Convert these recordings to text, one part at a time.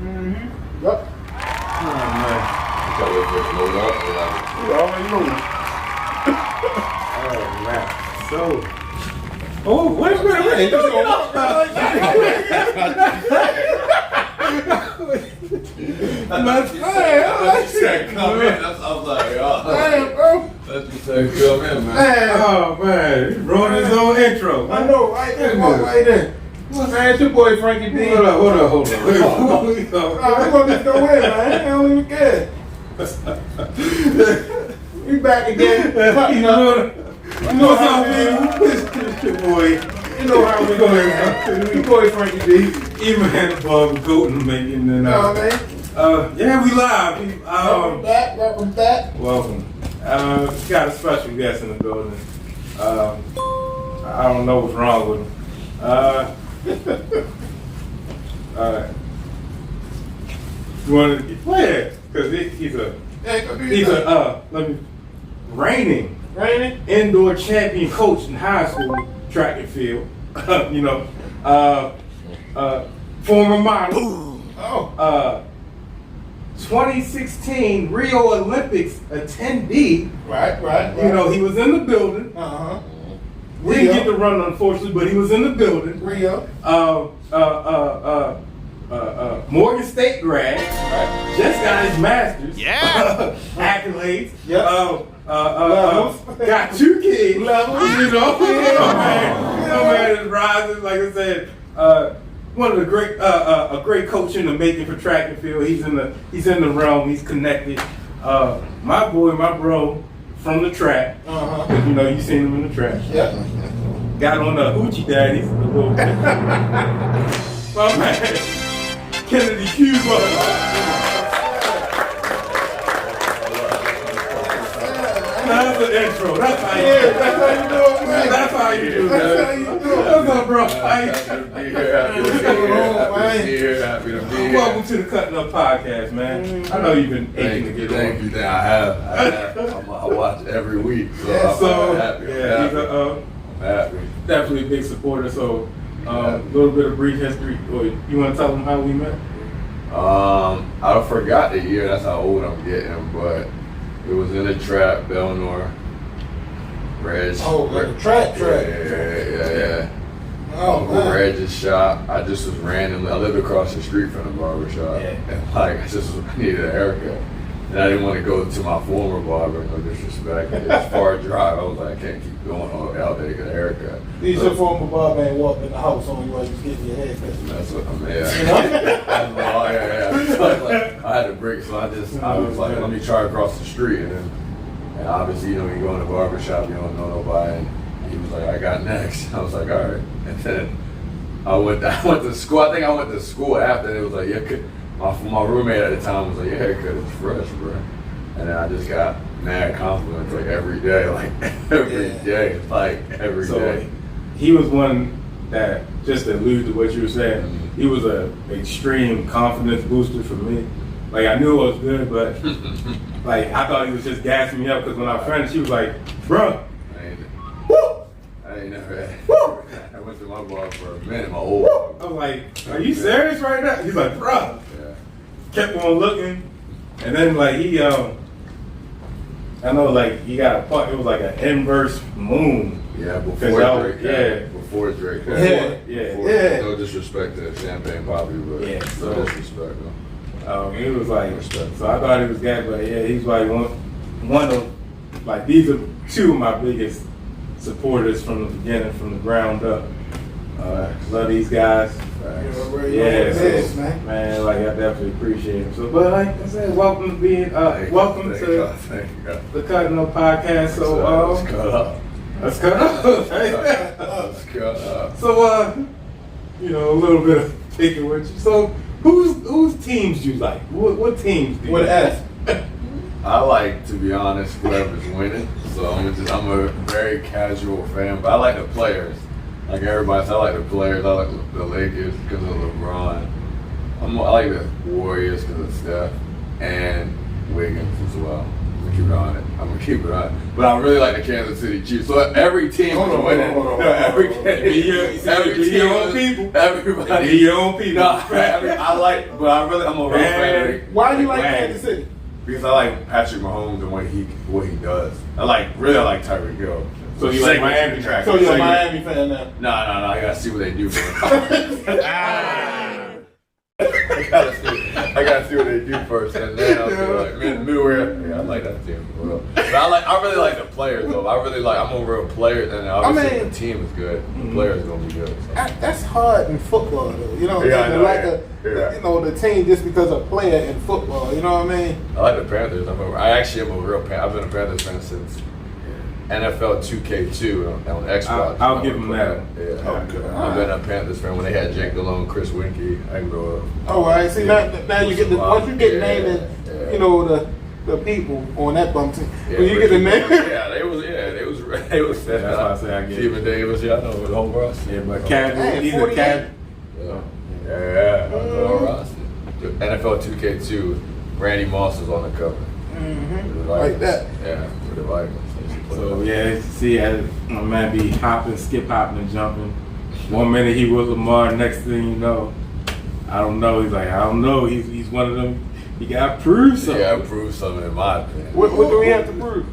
Mm-hmm. Yep. Oh, man. You load up. You already know. Oh, man. So. Oh, wait a minute. I said come in. I was like, oh. Damn, bro. That's you said come in, man. Oh, man. He ruined his own intro. I know, right there, right there. Man, it's your boy Frankie B. Hold up. We're gonna just go in, man. I don't even care. We back again. Cutting up. You know how we It's your boy. You know how we going, man. Your boy Frankie B. Eman The Barber, goat in the making. And, You know what I mean? yeah, we live. Welcome back. Welcome. Got a special guest in the building. I don't know what's wrong with him. You want to play it? Because he's a reigning indoor champion coach in high school track and field. You know, former model. 2016 Rio Olympics attendee. Right. You know, he was in the building. We didn't get to run, unfortunately, but he was in the building. Rio. Morgan State grad. Right. Just got his master's. Yeah. Accolades. Yep. Got 2 kids. Levels. You know, man is rising. Like I said, one of the great, a great coach in the making for track and field. He's in the realm. He's connected. My bro from the track. You know, you seen him in the track. Yep. Got on the hoochie daddies a little bit. My man, Kennedy Cuba. That's the intro. That's how you do it. That's how you do it, man. That's how you do it. What's up, bro? Happy to be here. Welcome to the CUTT N UP Podcast, man. I know you've been aching to get on. Thank you. I have. I watch every week. So I'm happy. He's happy. Definitely a big supporter. So, a little bit of brief history. You want to tell them how we met? I forgot the year. That's how old I'm getting. But it was in a trap, Belnor. Reg. Oh, like a track. Yeah. Oh, man. Reg's shop. I just was randomly. I lived across the street from the barbershop, and like I needed a haircut, and I didn't want to go to my former barber. No disrespect, it's far drive. I was like, I can't keep going all the way out there to get a haircut. These your former barber ain't walked in the house on you while you was getting your haircut. That's what I mean. Yeah. So, like, I had to break, so I was like, let me try across the street, and obviously, you know, when you go in the barbershop, you don't know nobody. And he was like, I got next. I was like, all right. And then I went to school. I think I went to school after. And it was like, my roommate at the time was like, your haircut is fresh, bro. And then I just got mad compliments like every day, So he was one that, just to allude to what you were saying, he was a extreme confidence booster for me. Like, I knew it was good, but like I thought he was just gassing me up because when I friend, she was like, bro. I ain't never had. I went to my bar for a minute, my old bar. I was like, are you serious right now? He's like, bro. Yeah. Kept on looking, and then like he, I know like he got a part. It was like an inverse moon. Yeah, before Drake. Before Drake. Yeah. No disrespect to Champagne Poppy, but no disrespect though. He was like, so I thought he was gay, but yeah, he's like one of, like, these are 2 of my biggest supporters from the beginning, from the ground up. Love these guys. Man, like I definitely appreciate him. So, but like I said, welcome to being, welcome to the CUTT N UP Podcast. So, let's cut up. So, you know, a little bit of picking with you. So, whose teams do you like? What teams do you With like? S. I like, to be honest, whoever's winning. So I'm a very casual fan, but I like the players. Like everybody, so I like the players. I like the Lakers because of LeBron. I like the Warriors because of Steph and Wiggins as well. gonna keep it on it. I'm gonna keep it on it. But I really like the Kansas City Chiefs. So every team was winning. Every your own people. Everybody. Be your own people. No, I like, but I'm a real fan. Why do you like Kansas City? Because I like Patrick Mahomes and what he does. I like Tyreek Hill. So you like Miami? So you're a Miami fan now? No. I gotta see what they do first. I gotta see what they do first, and then I'll be like, yeah, I like that team. But I really like the players though. I'm a real player, and obviously the team is good. The players gonna be good. So. That's hard in football though. You know, you know the team just because a player in football. You know what I mean? I like the Panthers. I actually am a real fan. I've been a Panthers fan since NFL 2K2 on Xbox. I'll give them that. Yeah. Okay. I've been a Panthers fan when they had Jake Delhomme, Chris Winkie. I grew up. Oh, I see. Now you get once you get naming, you know the people on that bump team. Yeah, when you get the name. They was. That's why I say I get Stephen Davis. Yeah, I know the whole roster. Yeah, but he's a cat. Yeah. The whole roster. The NFL 2K2. Randy Moss is on the cover. Mm-hmm. Like that. Yeah, for the Vikings. So yeah, see, my man be skip hopping and jumping. 1 minute he was Lamar, next thing you know, I don't know. He's like, I don't know. He's one of them. He got to prove something. Yeah, prove something in my opinion. What do we have to prove?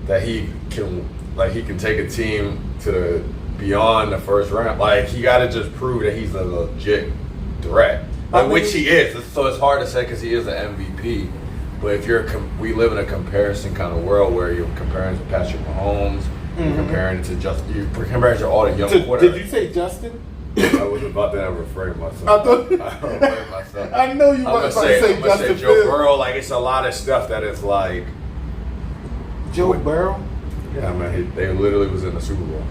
That he can take a team to beyond the first round. Like he got to just prove that he's a legit threat, which he is. So it's hard to say because he is an MVP. But if we live in a comparison kind of world where you're comparing to Patrick Mahomes, you're comparing to all the young quarterbacks. Did you say Justin? I was about to refrain myself. I know you want to say Justin Joe Burrow. Like it's a lot of stuff that is like Joe Burrow. Yeah, man, they literally was in the Super Bowl.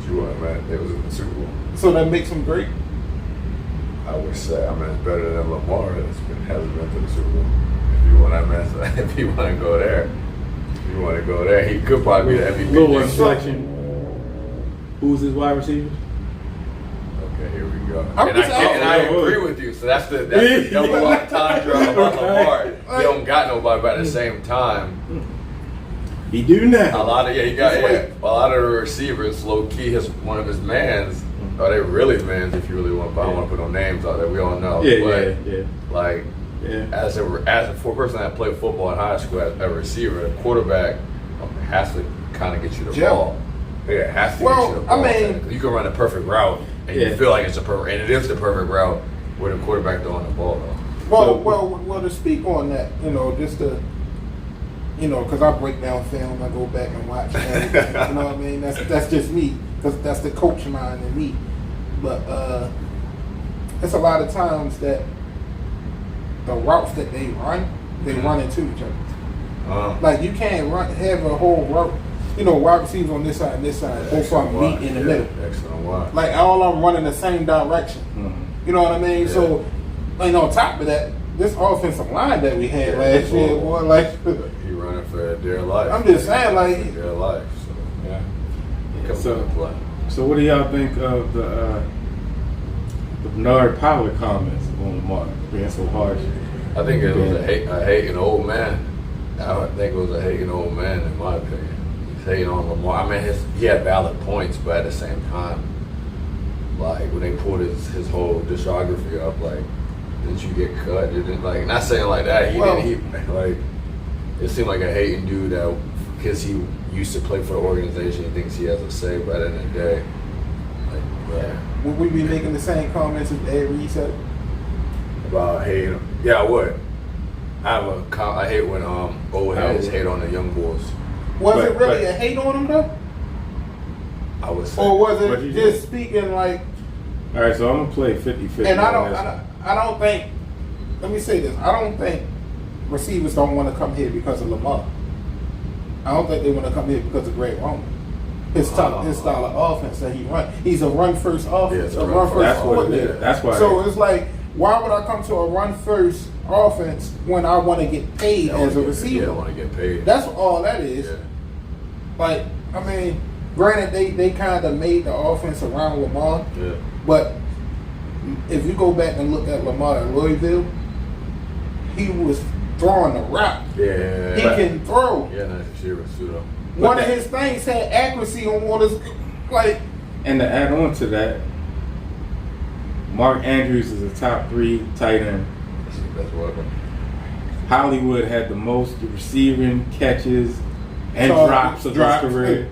Man, they was in the Super Bowl. So that makes him great. I would say, it's better than Lamar hasn't been to the Super Bowl. If you want to go there, he could probably be the MVP. Little selection. Who's his wide receiver? Okay, here we go. I agree with you. So that's the double entendre about Lamar. He don't got nobody, but at the same time, he do now. A lot of the receivers, low key, one of his mans. Are they really mans? If you really want, but I don't want to put no names out there. We all know. Yeah. Like. Yeah. As for a person that played football in high school as a receiver, a quarterback has to kind of get you the ball. Yeah, it has to get you the ball. You can run a perfect route and you feel like it is the perfect route with a quarterback throwing the ball though. Well, to speak on that, just to, because I break down film, I go back and watch everything. You know what I mean? That's just me, because that's the coach mind in me. But it's a lot of times that the routes that they run into each other. Like you can't have a whole route, wide receivers on this side and this side, both of them meet in the middle. Like all of them running the same direction. You know what I mean? Yeah. So, on top of that, this offensive line that we had last year, boy, like he running for dear life. I'm just saying, like for dear life. So what do y'all think of the Bernard Pollard comments on Lamar being so harsh? I think it was a hating old man. I think it was a hating old man, in my opinion. He's hating on Lamar. He had valid points, but at the same time, like when they pulled his whole discography up, like, didn't you get cut? Not saying like that. It seemed like a hating dude that because he used to play for the organization, he thinks he has a say. But at the end of the day, would we be making the same comments as Ed Reed said? About hating him? Yeah, I would. I hate when old heads hate on the young boys. Was it really a hate on him though? I would say. Or was it just speaking like? All right, so I'm gonna play 50-50. And I don't think. Let me say this. I don't think receivers don't want to come here because of Lamar. I don't think they want to come here because of Greg Roman. His style of offense that he runs. He's a run first offense. Yeah, a run first coordinator. That's why. So it's like, why would I come to a run first offense when I want to get paid as a receiver? Yeah, I want to get paid. That's all that is. Yeah. Like, granted they kind of made the offense around Lamar. Yeah. But if you go back and look at Lamar at Louisville, he was throwing the rock. Yeah. He can throw. Yeah, nice receivers too though. One of his things had accuracy on one of his, like. And to add on to that, Mark Andrews is a top 3 tight end. That's what. Hollywood had the most receiving catches and drops of his career.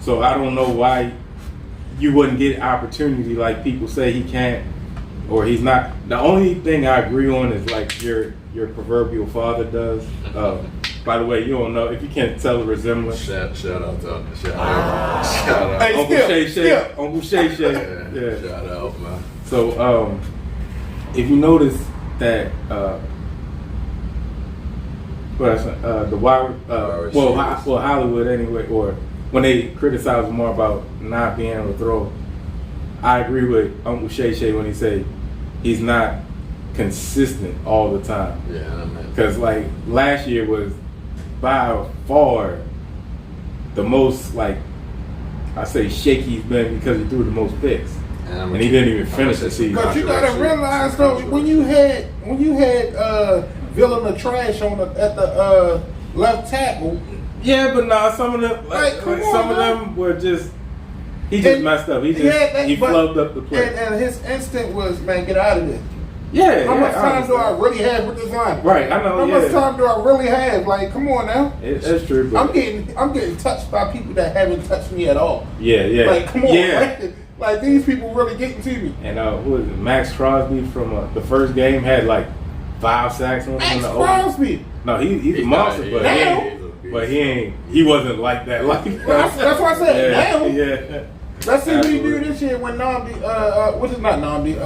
So I don't know why you wouldn't get opportunity like people say he can't or he's not. The only thing I agree on is like your proverbial father does. By the way, you don't know if you can't tell the resemblance. Shout out to shout out. Hey, Uncle Shay. Uncle Shay. Yeah. Shout out, man. So if you notice that the wide Hollywood anyway, or when they criticize more about not being able to throw, I agree with Uncle Shay when he say he's not consistent all the time. Yeah, I mean, because like last year was by far the most, like I say, shaky he's been because he threw the most picks, and he didn't even finish the season. But you gotta realize though, when you had Villain of Trash on at the left tackle. Yeah, but nah, some of them them were just he messed up. He flubbed up the play. And his instinct was, man, get out of there. Yeah. How much time do I really have with this line? Right, I know. How much time do I really have? Like, come on now. That's true. But I'm getting touched by people that haven't touched me at all. Yeah. Like, come on. Yeah. Like these people really getting to me. And who was it? Max Crosby from the first game had like 5 sacks on him. Max Crosby. No, he's a monster, but he wasn't like that. Like that's why I said now. Yeah. Let's see what he do this year when Namdi, which is not Namdi,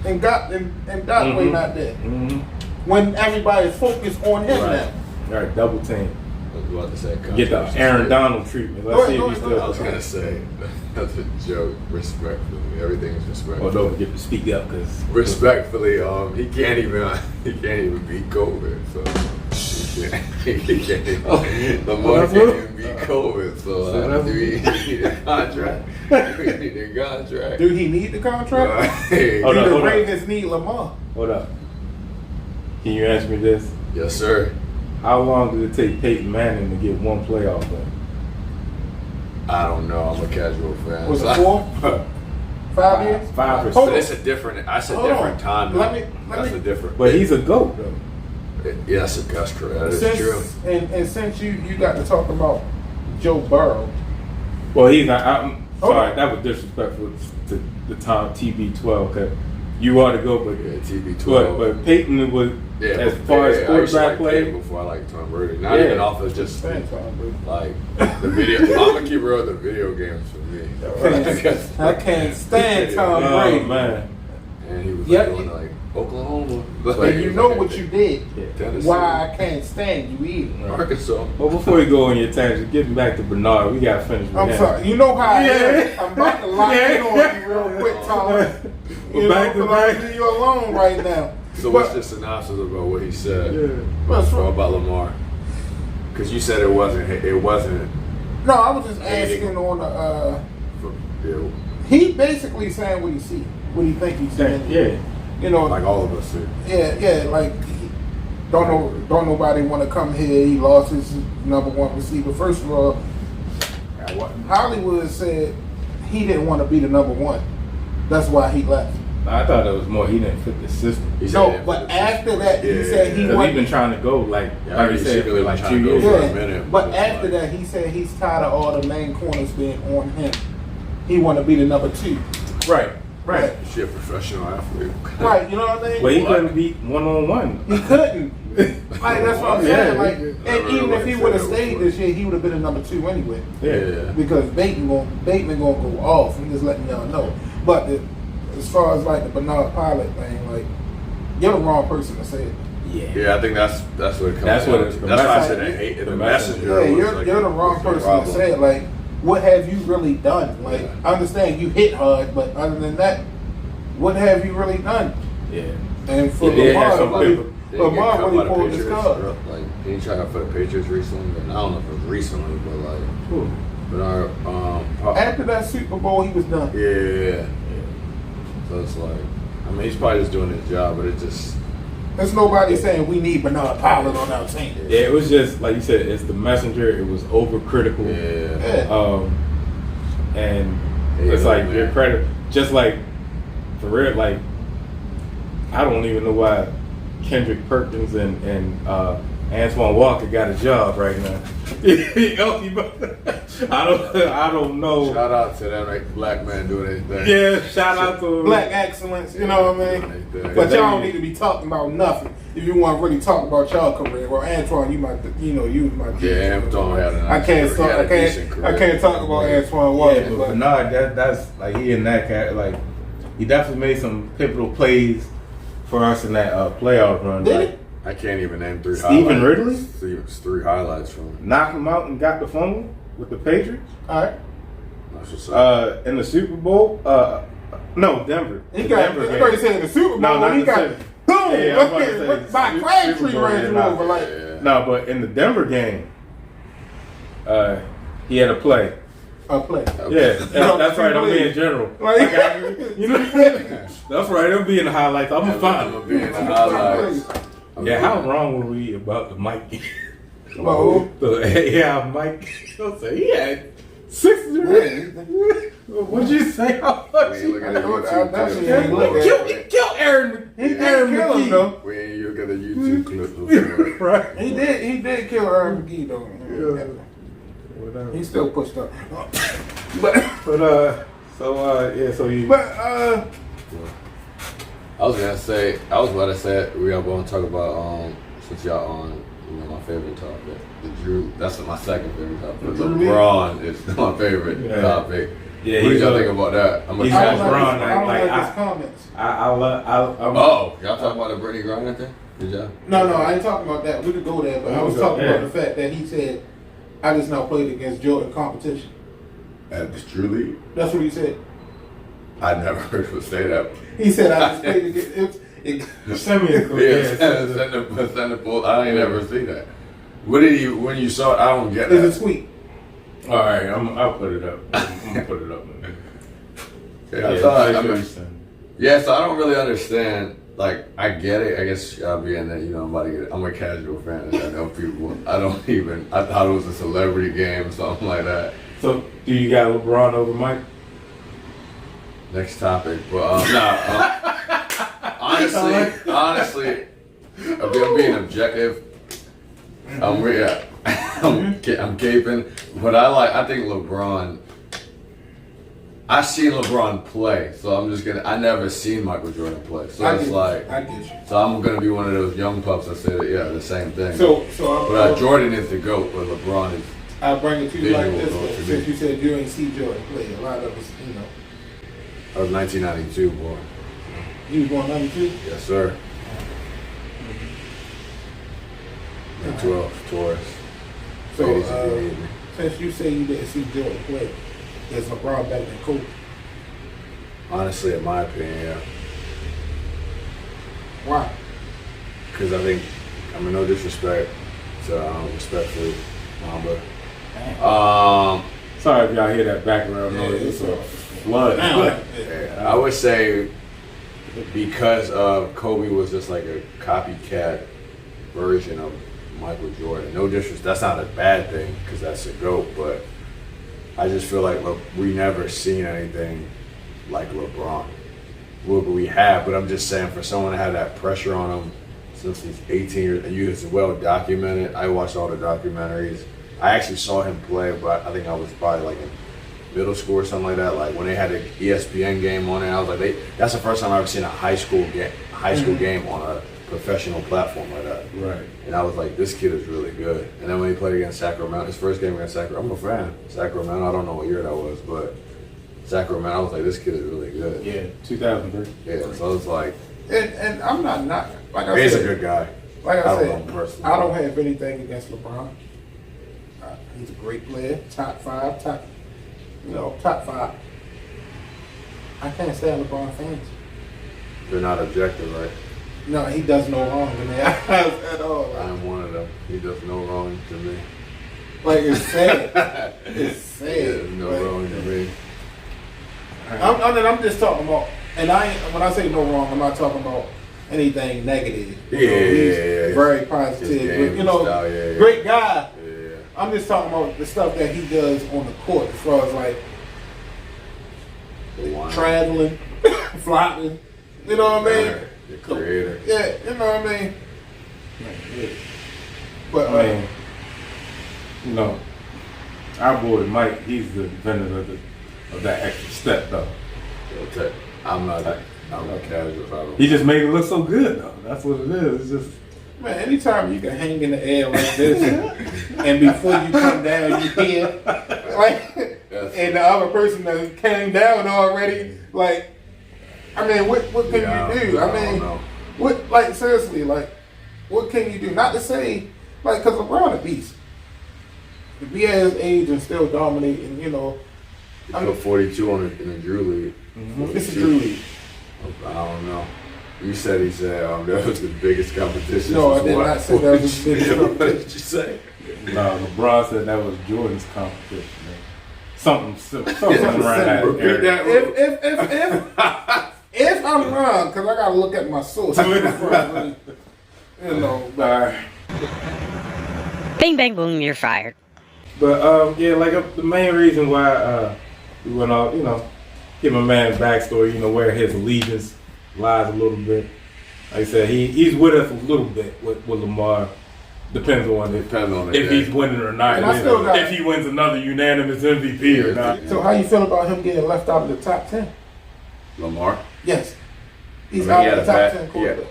and Gotway not there. Mm-hmm. When everybody's focused on him now. All right, double team. I was about to say, get the Aaron Donald treatment. Let's see if he's still. I was gonna say that's a joke. Respectfully, everything's respectful. Oh, don't forget to speak up, because respectfully, he can't even beat COVID. So he can't even. Lamar can't even beat COVID. So do he need a contract? Do he need a contract? Do he need the contract? Do the Ravens need Lamar? Hold up. Can you answer me this? Yes, sir. How long did it take Peyton Manning to get one playoff win? I don't know. I'm a casual fan. Was it 4? 5 years? 5 or 6. But it's a different. That's a different time. That's a different. But he's a GOAT though. Yeah, that's correct. That is true. And since you got to talk about Joe Burrow. Well, he's not. I'm sorry, that was disrespectful to the Tom TB12. Cause you ought to go, but TB12. But Peyton was as far as quarterback play before I like Tom Brady. Not even off of just like the video. I'm gonna keep real the video games for me. I can't stand Tom Brady. Oh man. And he was doing like Oklahoma. And you know what you did. Tennessee. Why I can't stand you either. Arkansas. Well, before you go on your tangent, getting back to Bernard, we got to finish with I'm him. sorry. You know how I am. I'm about to lock in on you real quick, Tom. I'll leave you alone right now. So what's the synopsis about what he said about Lamar? Because you said it wasn't. No, I was just asking on the. He basically saying what he see, what he think he's saying. Yeah. You know, like all of us do. Yeah, like don't nobody want to come here. He lost his #1 receiver. First of all, Hollywood said he didn't want to be the #1. That's why he left. I thought it was more he didn't fit the system. No, but after that, he said he wasn't. He's been trying to go like he said for like 2 years. Yeah, but after that, he said he's tired of all the main corners being on him. He want to be the #2. Right. Is she a professional athlete? Right, you know what I mean? Well, he couldn't beat 1-on-1. He couldn't. Like, that's what I'm saying. Like, and even if he would have stayed this year, he would have been a #2 anyway. Yeah. Because Bateman gonna go off. I'm just letting y'all know. But as far as like the Bernard Pilot thing, like, you're the wrong person to say it. Yeah, I think that's what it comes down to. That's why I said I hate the messenger. Yeah, you're the wrong person to say it. Like, what have you really done? Like, I understand you hit hard, but other than that, what have you really done? Yeah. And for Lamar really pulled his card. Like, he tried for the Patriots recently, and I don't know if it was recently, but like, after that Super Bowl, he was done. Yeah. So it's like, I mean, he's probably just doing his job, but it just, There's nobody saying we need Bernard Pollard on our team. Yeah, it was just like you said. It's the messenger. It was overcritical. Yeah. And it's like your credit, just like for real. Like I don't even know why Kendrick Perkins and Antoine Walker got a job right now. I don't know. Shout out to that like, black man doing his thing. Yeah, shout out to Black excellence, you know what I mean? But y'all don't need to be talking about nothing if you want to really talk about y'all career. Well, Antoine, you was my Antoine had I can't talk about Antoine Walker. Yeah, but Bernard, that's like he in that cat. Like he definitely made some pivotal plays for us in that playoff run. Did he? I can't even name 3 Stephen highlights. Ridley? Three highlights from him. Knocked him out and got the fumble with the Patriots. All right. That's what's up. In the Super Bowl. No, Denver. He got. Denver Everybody said in the Super Bowl. No, not he the got Super- boom. Yeah, I was about to say, By Crabtree ran him over like. No, but in the Denver game, he had a play. A play. Yeah, that's right. I'm being general. Like, you know, that's right. I'm being the highlights. I'm gonna find I'm being the highlights. Yeah, how wrong were we about the Mike? About who? Yeah, Mike. Don't say he had 60. What'd you say? How much? We ain't looking at YouTube He clip. He killed Aaron. He did kill him though. We ain't look at the YouTube clip before. Right. He did kill Aaron McGee though. Yeah. Whatever. He still pushed up. So you. I was about to say we are going to talk about since y'all on my favorite topic, the Drew. That's my second favorite topic. LeBron is my favorite topic. Yeah, what did y'all think about that? He's got LeBron. I don't like his comments. Y'all talking about the Brittany Griner thing? Did y'all? No, I ain't talking about that. We could go there, but I was talking about the fact that he said, "I just now played against Jordan competition." At this Drew League? That's what he said. I never heard him say that. He said, "I just played against." Send me a Yeah, send the post. I ain't never see that. What did you when you saw it? I don't get It's a that. tweet. All right, I'll put it up. I'm gonna put it up. Yeah, so I don't really understand. Like, I get it. I guess y'all being that, I'm a casual fan. I know people. I thought it was a celebrity game or something like that. So, do you got LeBron over Mike? Next topic. But, honestly, I'm being objective. I'm caping. But I think LeBron, I've seen LeBron play, so I never seen Michael Jordan play. So I get you. So I'm gonna be one of those young pups that say that, the same thing. But Jordan is the GOAT, but LeBron is. I'll bring it to you like visual this, to me. since you said you ain't see Jordan play. A lot of us, I was 1992 born. You was born 92? Yes, sir. 12, Taurus. So, Ladies, if you need me. since you say you didn't see Jordan play, is LeBron better than Kobe? Honestly, in my opinion, yeah. Why? Because I think, no disrespect to respectfully, Mamba. Sorry if y'all hear that background noise. It's a flood. I would say because Kobe was just like a copycat version of Michael Jordan. No disrespect, that's not a bad thing because that's a GOAT, but I just feel like we never seen anything like LeBron. Well, we have, but I'm just saying for someone to have that pressure on him since he's 18 years, and it's well documented. I watched all the documentaries. I actually saw him play, but I think I was probably like in middle school or something like that. Like when they had the ESPN game on it, I was like, that's the first time I've ever seen a high school game on a professional platform like that. Right. And I was like, this kid is really good. And then when he played against Sacramento, his first game against Sacramento, I'm a fan. Sacramento, I don't know what year that was, but Sacramento, I was like, this kid is really good. Yeah, 2003. Yeah, so it's like, And I'm not like I he's said. a good guy. Like I know him said, personally. I don't have anything against LeBron. He's a great player, top five. I can't stand LeBron fans. They're not objective, right? No, he does no wrong to me at all. I'm one of them. He does no wrong to me. Like it's sad. It's sad. He does no wrong to me. I'm just talking about, and when I say no wrong, I'm not talking about anything negative. Yeah, He's very positive. But, style, great guy. Yeah. I'm just talking about the stuff that he does on the court, as far as like traveling, flying. You know what I mean? The creator. Yeah, you know what I mean. But our boy Mike, he's the inventor of that extra step though. I'm not casual about it. He just made it look so good though. That's what it is. It's just man, anytime you can hang in the air like this, and before you come down, you hear like, and the other person that came down already, like, I mean, what can you do? I mean, what, like, seriously, like, what can you do? Not to say, like, because LeBron a beast. To be at his age and still dominating, He put 42 in the Drew League. It's a Drew League. I don't know. You said that was the biggest competition. No, I did not say that was the biggest competition. What did you say? no, LeBron said that was Jordan's competition. Man. Something around that Repeat area. that. If I'm wrong, because I got to look at my source. But, Bing, bang, boom, you're fired. But the main reason why we went off, give my man backstory, where his allegiance lies a little bit. Like I said, he's with us a little bit with Lamar. Depends on if he's winning or not. If he wins another unanimous MVP or not. So how you feel about him getting left out of the top 10? Lamar? Yes. He's out of the top 10 quarterbacks.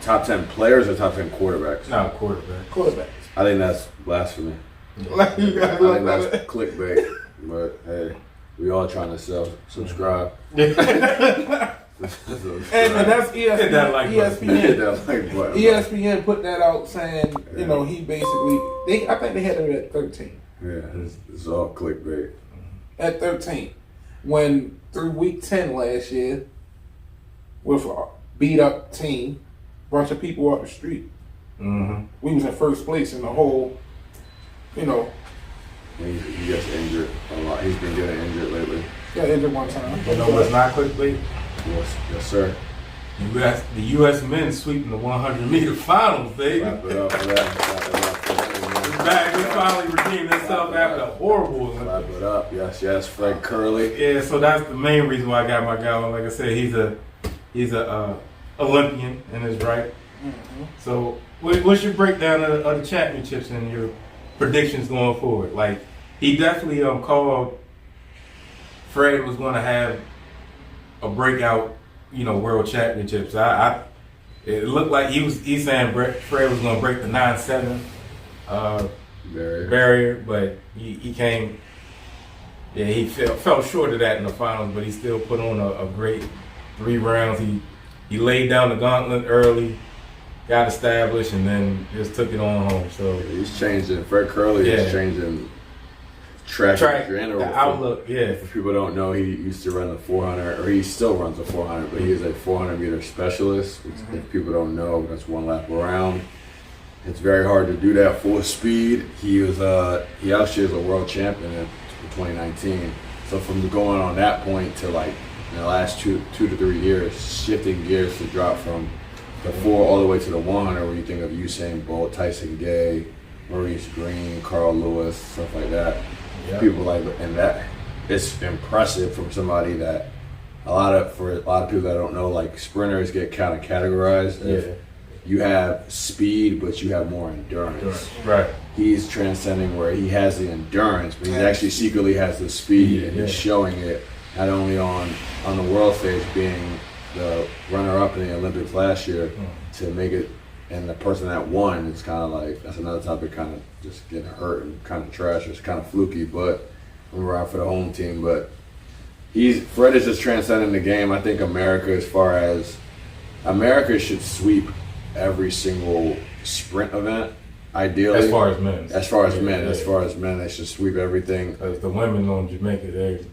Top 10 players or top 10 quarterbacks? No, quarterback. Quarterbacks. I think that's blasphemy. Like you got I think that's clickbait. But hey, we all trying to subscribe. And that's ESPN. Hit that like ESPN. ESPN put that out saying, he basically, I think they had him at 13. Yeah, it's all clickbait. At 13. When through week 10 last year, with a beat up team, bunch of people up the street, we was in first place in the whole, He gets injured a lot. He's been getting injured lately. Got injured one time. What's not clickbait? Yes, sir. The U.S. men sweeping the 100-meter finals, baby. Wrap it up for that. We finally redeemed ourselves after a horrible Olympics. Wrap it up. Yes. Fred Curley. Yeah, so that's the main reason why I got my guy on. Like I said, he's a Olympian in his right. So what's your breakdown of the championships and your predictions going forward? Like, he definitely called Fred was going to have a breakout, world championships. It looked like he's saying Fred was going to break the 9-7 barrier, but he came. Yeah, he fell short of that in the finals, but he still put on a great 3 rounds. He laid down the gauntlet early, got established, and then just took it on home. So he's changing. Fred Curley is changing track in general. The outlook. If people don't know, he used to run the 400, or he still runs the 400, but he is a 400-meter specialist. If people don't know, that's one lap around. It's very hard to do that full speed. He actually is a world champion in 2019. So from going on that point to like in the last two to 3 years, shifting gears to drop from the 4 all the way to the 100, when you think of Usain Bolt, Tyson Gay, Maurice Green, Carl Lewis, stuff like that. Yep. People like, and that it's impressive from somebody that for a lot of people that don't know, like sprinters get kind of categorized. Yeah. You have speed, but you have more endurance. Right. He's transcending where he has the endurance, but he actually secretly has the speed, and he's showing it not only on the world stage, being the runner-up in the Olympics last year, to make it, and the person that won is kind of like, that's another topic, kind of just getting hurt and kind of trash. It's kind of fluky, but we're out for the home team. But Fred is just transcending the game. I think America should sweep every single sprint event, ideally. As far as men. As far as men, they should sweep everything. Because the women on Jamaica, they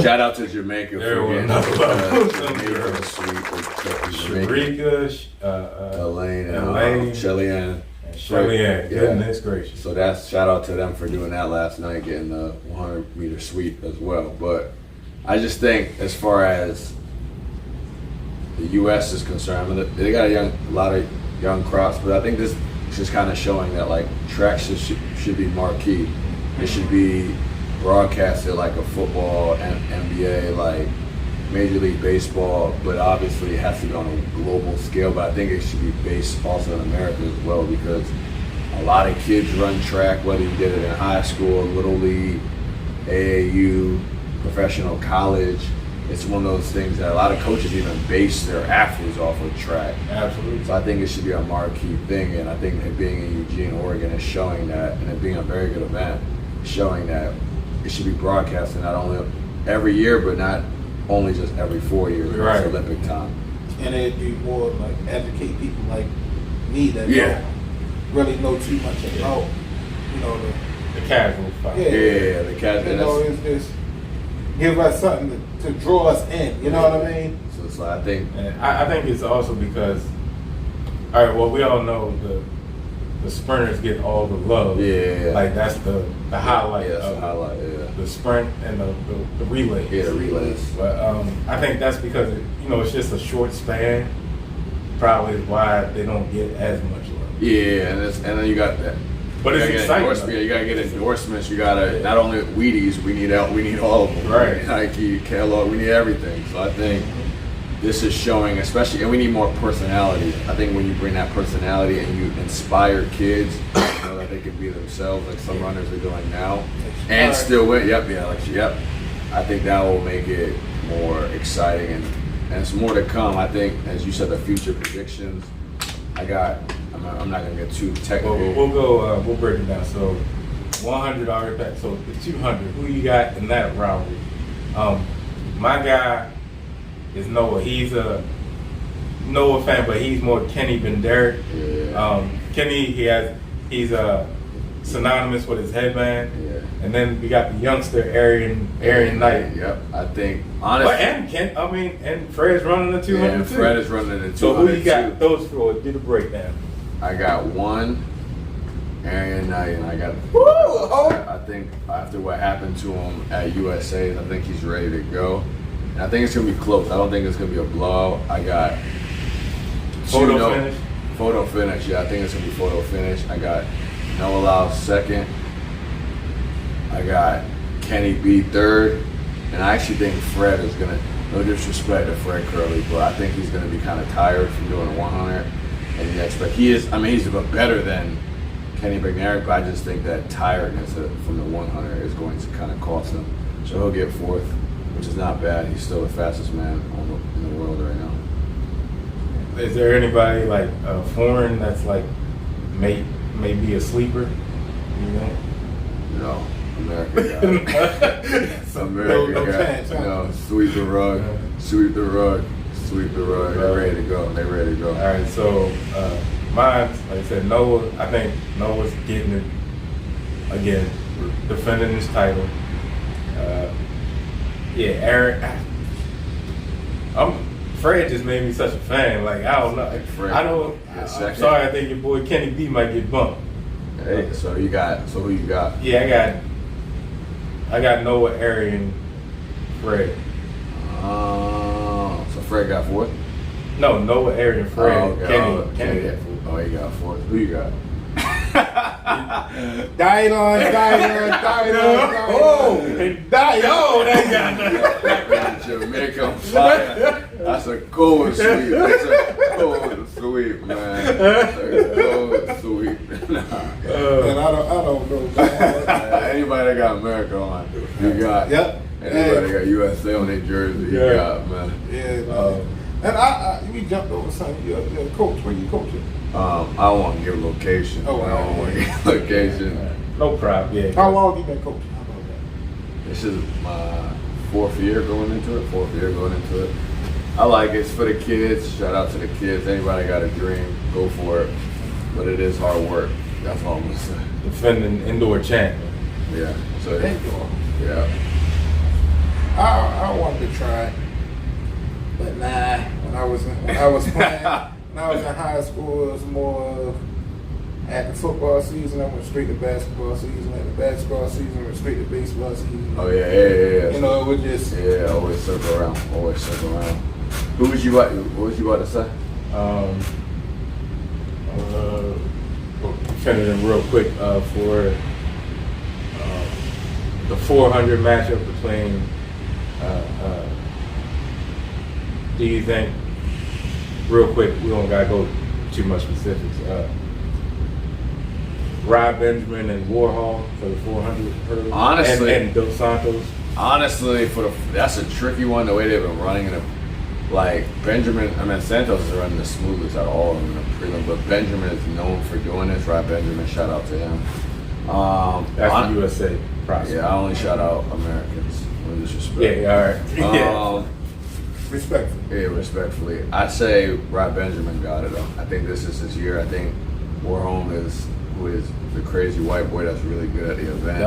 Shout out to Jamaica for getting Jamaica sweep. Sharika, Elaine, and Shelly-Ann. Goodness gracious. So that's shout out to them for doing that last night, getting the 100-meter sweep as well. But I just think, as far as the U.S. is concerned, I mean, they got a lot of young crops, but I think this is just kind of showing that like track should be marquee. It should be broadcasted like a football and NBA, like Major League Baseball, but obviously it has to be on a global scale. But I think it should be based also in America as well, because a lot of kids run track, whether you did it in high school, little league, AAU, professional college. It's one of those things that a lot of coaches even base their athletes off of track. Absolutely. So I think it should be a marquee thing, and I think it being in Eugene, Oregon is showing that, and it being a very good event, showing that it should be broadcasted not only every year, but not only just every 4 years. Right. It's Olympic time. And it'd be more like educate people like me that Yeah. don't really know too much about, you know, The casual fight. Yeah, the cat. you know, it's give us something to draw us in. You know what I mean? So it's like, I think. And I think it's also because, all right, well, we all know the sprinters get all the love. Yeah. Like that's the highlight Yeah, that's of the highlight. Yeah. the sprint and the relay. Yeah, the relays. But I think that's because it's just a short span. Probably is why they don't get as much love. Yeah, and then you got that. But You it's gotta get exciting. endorsements. Yeah, you gotta get endorsements. You gotta not only Wheaties, we need all of them. Right. Nike, Kellogg, we need everything. So I think this is showing, especially, and we need more personality. I think when you bring that personality and you inspire kids, you know, that they can be themselves, like some runners are doing now, and still win. Yep. I think that will make it more exciting, and it's more to come. I think, as you said, the future predictions. I'm not gonna get too technical. We'll break it down. So $100 back. So the 200. Who you got in that rivalry? My guy is Noah. He's a Noah fan, but he's more Kenny than Derek. Yeah. Kenny, he's synonymous with his headband. Yeah. And then we got the youngster Arian Knight. Yep. I think honestly. But and Fred's running the 200 Yeah, too. Fred is running the 200. So who you got? too. Those four. Do the breakdown. I got one, Arian Knight, and I got. I think after what happened to him at USA, I think he's ready to go. And I think it's gonna be close. I don't think it's gonna be a blowout. I got Finish. Photo finish. Yeah, I think it's gonna be photo finish. I got Noah Lyles second. I got Kenny B third, and I actually think Fred is gonna. No disrespect to Fred Curley, but I think he's gonna be kind of tired from doing a 100. And he's better than Kenny Bednarek, but I just think that tiredness from the 100 is going to kind of cost him. So he'll get fourth, which is not bad. He's still the fastest man in the world right now. Is there anybody like foreign that's like maybe a sleeper? You know? No, American guy. American No guy. chance, huh? No, sweep the rug. They're ready to go. All right, so mine, like I said, Noah. I think Noah's getting it again, defending his title. Aaron. Fred just made me such a fan. Like I don't know. Fred, I'm sorry. I think your boy Kenny B might get bumped. Hey, so who you got? Yeah, I got Noah, Arian, Fred. So Fred got fourth? No, Noah, Arian, Fred. Oh, Kenny got fourth. Oh, he got fourth. Who you got? Died on. Oh, that got Jamaica fire. That's a cold sweep. Man. That's a cold sweep. And I don't know. Man. Anybody that got America on, you got. Yep. Anybody that got USA on their jersey, you got, man. Yeah. And we jumped over something. You're a coach. Where you coaching? I won't give location. Oh, I don't want to give location. no problem. Yeah. How long you been coaching? How about that? This is my fourth year going into it. I like it. It's for the kids. Shout out to the kids. Anybody got a dream, go for it. But it is hard work. That's all I'm gonna say. Defending indoor champ. Yeah. So Indoor. yeah. I wanted to try it, but nah. When I was playing, when I was in high school, it was more at the football season. I went straight to basketball season. At the basketball season, I went straight to baseball season. Oh yeah. You know, it was just always circle around. What was you about to say? Finishing real quick for the 400 matchup between. Do you think? Real quick, we don't gotta go too much specifics. Rob Benjamin and Warhol for the 400 hurdles. Honestly, and Dos Santos. Honestly, that's a tricky one. The way they've been running it, like Santos is running the smoothest out of all of them in the prelim, but Benjamin is known for doing this. Right, Benjamin, shout out to him. That's the USA process. Yeah, I only shout out Americans. No disrespect. Yeah, all right. Respectfully. Yeah, respectfully. I say Rob Benjamin got it though. I think this is his year. I think Warholm who is the crazy white boy that's really good at the event.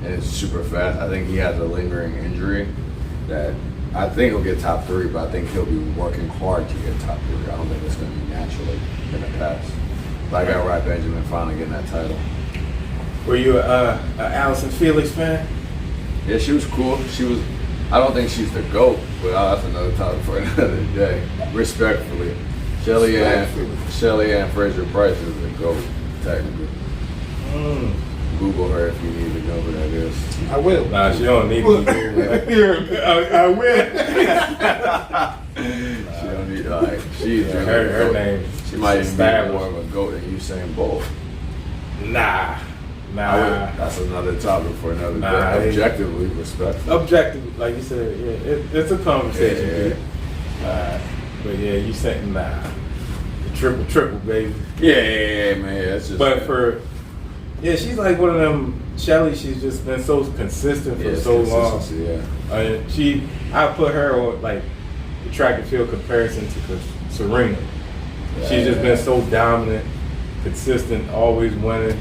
And it's super fast. I think he has a lingering injury that I think he'll get top 3, but I think he'll be working hard to get top 3. I don't think it's going to be naturally going to pass. But I got Rob Benjamin finally getting that title. Were you a Allison Felix fan? Yeah, she was cool. I don't think she's the GOAT, but that's another topic for another day. Respectfully. Shelly Ann Fraser-pryce is the GOAT, technically. Google her if you need to know who that is. I will. Nah, she don't need me. I will. She don't need she's her name. She might even be more of a GOAT than Usain Bolt. Nah. That's another topic for another day. Objectively, respectful. Objectively, like you said, yeah, it's a conversation. Yeah. But yeah, you saying nah. The triple, baby. Yeah, man. It's just. But she's like one of them. Shelly, she's just been so consistent for so long. Yeah. I put her on like the track and field comparison to Serena. She's just been so dominant, consistent, always winning.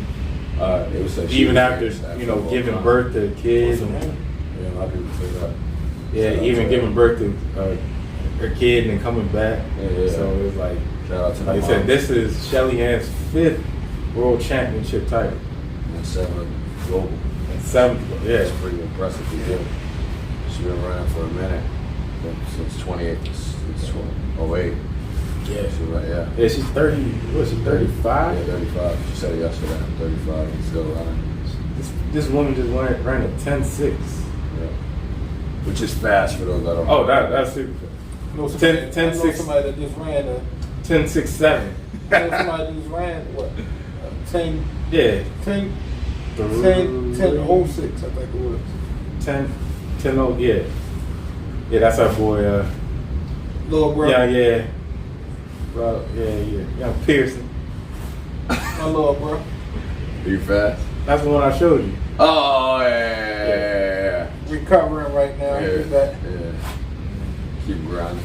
Even after giving birth to kids. Yeah, a lot of people say that. Yeah, even giving birth to her kid and then coming back. Yeah. So it's like I said, this is Shelly Ann's 5th world championship title. And 7th global. And 7th, yeah. It's pretty impressive to do. She's been running for a minute. Since 2008. Yeah. Yeah, she's 30, what, she's 35? Yeah, 35. She said it yesterday. I'm 35 and still running. This woman just ran a 10.6. Yeah. Which is fast for those that don't know. That's super fast. No, 10.6. Somebody that just ran a 10.67. somebody just ran what? 10. Yeah. 10.06, I think it was. 10.0, yeah. Yeah, that's our boy. Little brother. Yeah. Bro, yeah. Young Pearson. My little bro. You fast? That's the one I showed you. Oh, yeah. Recovering right now. Yeah. Keep grinding.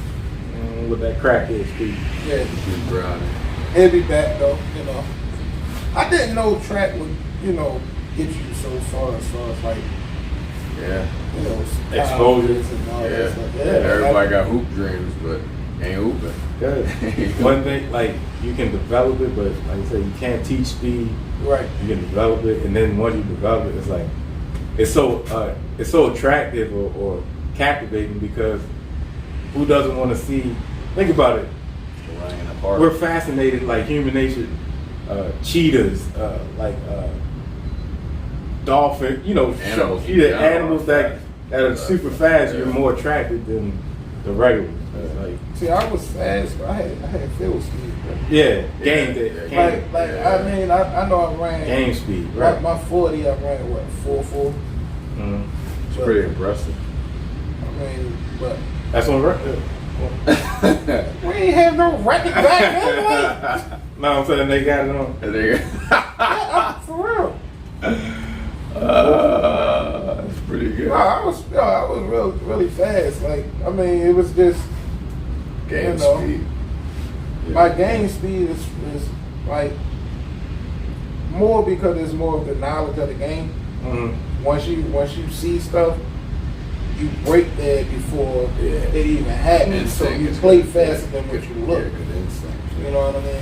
With that crackhead speed. Yeah. Keep grinding. He'll be back though, I didn't know track would, get you so far as like, exposures and all that stuff. Yeah. Everybody got hoop dreams, but ain't hooping. Good. One thing, like, you can develop it, but like I said, you can't teach speed. Right. You can develop it, and then once you develop it, it's like it's so attractive or captivating because who doesn't want to see? Think about it. We're fascinated, like human nature, cheetahs, dolphin. Animals that are super fast. You're more attracted than the regular. See, I was fast, but I had field speed. Bro. Yeah, game day. I know I ran game speed. Right. My 40, I ran what 4.4. It's pretty impressive. But that's on record. We ain't have no record back then. No, I'm saying they got it on. For real. That's pretty good. No, I was really fast. It was just game speed. Yeah. My game speed is like more because it's more of the knowledge of the game. Mm-hmm. Once you see stuff, you break there before it even happens. So you play faster than what you look. Yeah, good instinct. You know what I mean?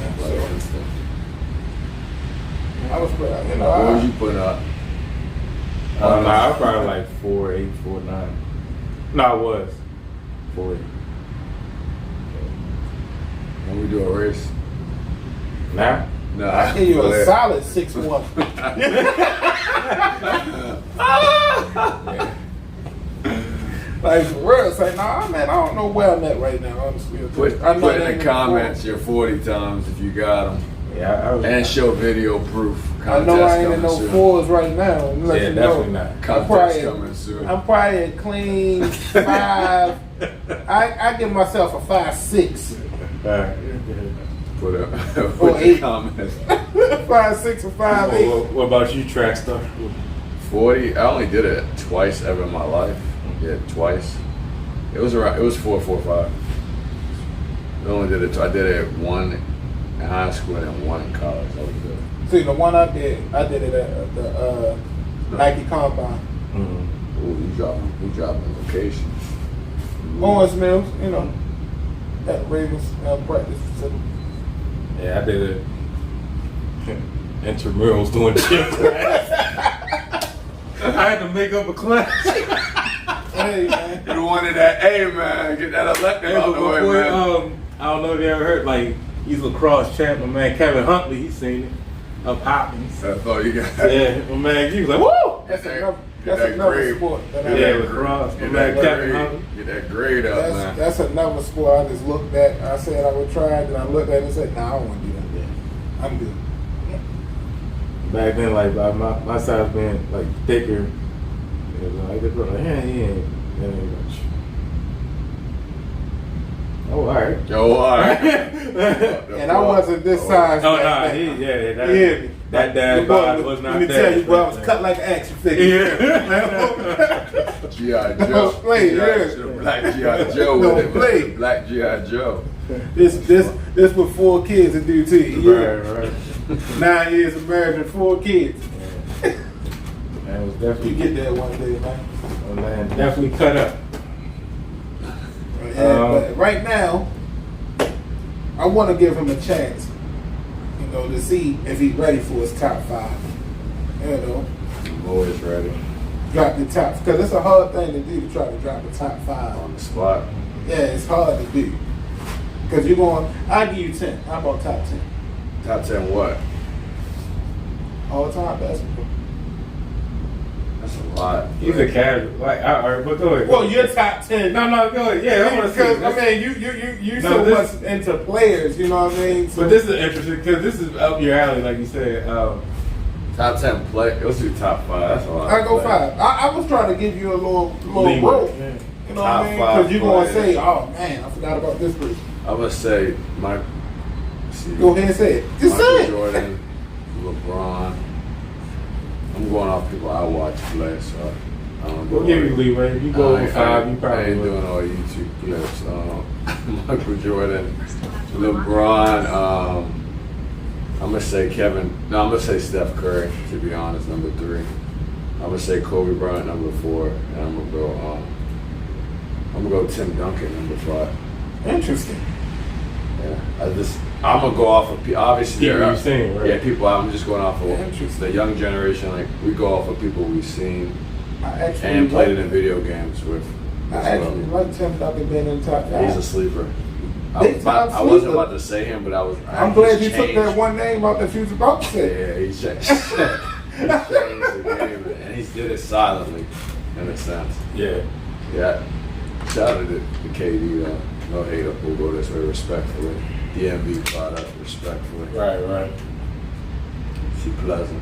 Instinct. I was putting out. What was you putting up? I was probably like 4.8, 4.9. No, I was 4.8. When we do a race. Now? No, I give you a solid 6'1". Like for real, it's like, nah, man, I don't know where I'm at right now, honestly. Put I know in the comments your 40 times if you got them. Yeah, and show video proof. I know I ain't in no fours right now. Yeah, definitely not. Contest coming soon. I'm probably a clean 5. I give myself a 5'6". Put Or the 8. comments. 5'6" or 5'8". What about you, track stuff? 40. I only did it twice ever in my life. Yeah, twice. It was 4.45. I only did it. I did it one in high school and one in college. That was good. See, the one I did it at the Nike Combine. Mm-hmm. Ooh, you dropping locations. Owens Mills, you know, at Ravens practice facility. Yeah, I did it. Intramurals doing gym class. I had to make up a class. Hey, man. You wanted that, hey, man, get that elective out the way, man. I don't know if you ever heard, like, he's lacrosse champ, my man Kevin Huntley, he's seen it. Up Hopkins. I thought you got Yeah, my man, he was like, woo! That's another sport. Yeah, lacrosse. My man Kevin Huntley. Get that grade up, man. That's another sport I just looked at. I said I would try it, and I looked at it and said, nah, I don't want to do that. Yeah, I'm good. Back then, like, my size being, like, thicker, it was like, they were like, yeah, he ain't much. Oh, all right. Oh, all right. And I wasn't this size. Oh, back nah, then. that dad bod was not Let me tell you, boy, I was cut like an action figure. G.I. Joe. Play, Black G.I. Joe. Don't play. Black G.I. Joe. This with 4 kids in DT. Right. 9 years of marriage and 4 kids. Man, it was definitely. You get there one day, man. Oh, man, definitely cut up. But right now, I want to give him a chance, you know, to see if he's ready for his top 5. You know, I'm always ready. drop the top, because it's a hard thing to do to try to drop the top 5 On the spot. Yeah, it's hard to do. Because you're going, I'll give you 10. How about top 10? Top 10 what? All time basketball. That's a lot. He's a casual. Like, all right, but go ahead. Well, your top 10. No, go ahead. Yeah, I want to see. Because, I mean, you so much into players, you know what I mean? So, But this is interesting because this is up your alley, like you said. Top 10 play. Let's do top 5. That's a lot. I go 5. I was trying to give you a little Leeway. rope. Yeah. You know what I mean? Because you're going to say, oh, man, I forgot about this person. I'm going to say Go ahead and say it. Just Michael say it. Jordan, LeBron. I'm going off people I watch play, so I don't We'll give you leeway. If you go over 5, you I probably ain't will. doing all YouTube clips. Michael Jordan, LeBron. I'm gonna say Kevin. No, I'm gonna say Steph Curry. To be honest, number 3. I'm gonna say Kobe Bryant, number 4, and I'm gonna go Tim Duncan, number 5. Interesting. Yeah, I'm gonna go off of obviously People you've seen, right? Yeah, people. I'm just going off of Interesting. the young generation. Like we go off of people we've seen I actually and played it like- in video games with. I actually like Tim Duncan being in the top 5. He's a sleeper. I Big time wasn't sleeper. about to say him, but I was. I'm glad you took that one name out that you was about to say. Yeah, he changed. He changed the game, and he did it silently, in a sense. Yeah. Yeah. Shout out to KD though. No hate up. We'll go this way respectfully. DMV product respectfully. Right. She pleasant.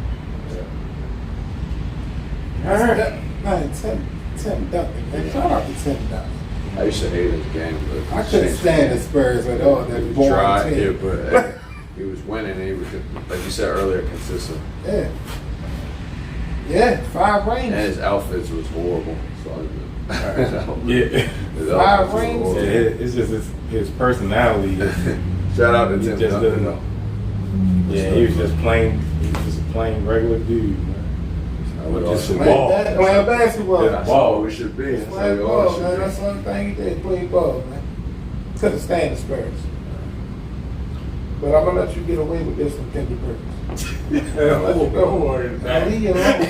All right. Man, Tim Duncan, man. Shout out to Tim Duncan. I used to hate his game, but I couldn't stand the Spurs at all. That He was boring dry, team. yeah, but he was winning. And he was, like you said earlier, consistent. Yeah, 5 And rings. his outfits was horrible. So Yeah. his 5 outfits was rings? Yeah, horrible. it's just his personality. Shout out to He Tim just Duncan. doesn't- though. Yeah, he was just plain. He was just a plain regular dude, man. That's how we all Just should a be. ball. Playing basketball. That's all we should be. That's how Play we all ball, should man. be. That's the only thing he did. Play ball, man. Couldn't stand the Spurs. But I'm gonna let you get away with this one, Kendrick Perkins. Don't worry, I'm gonna man. leave you alone.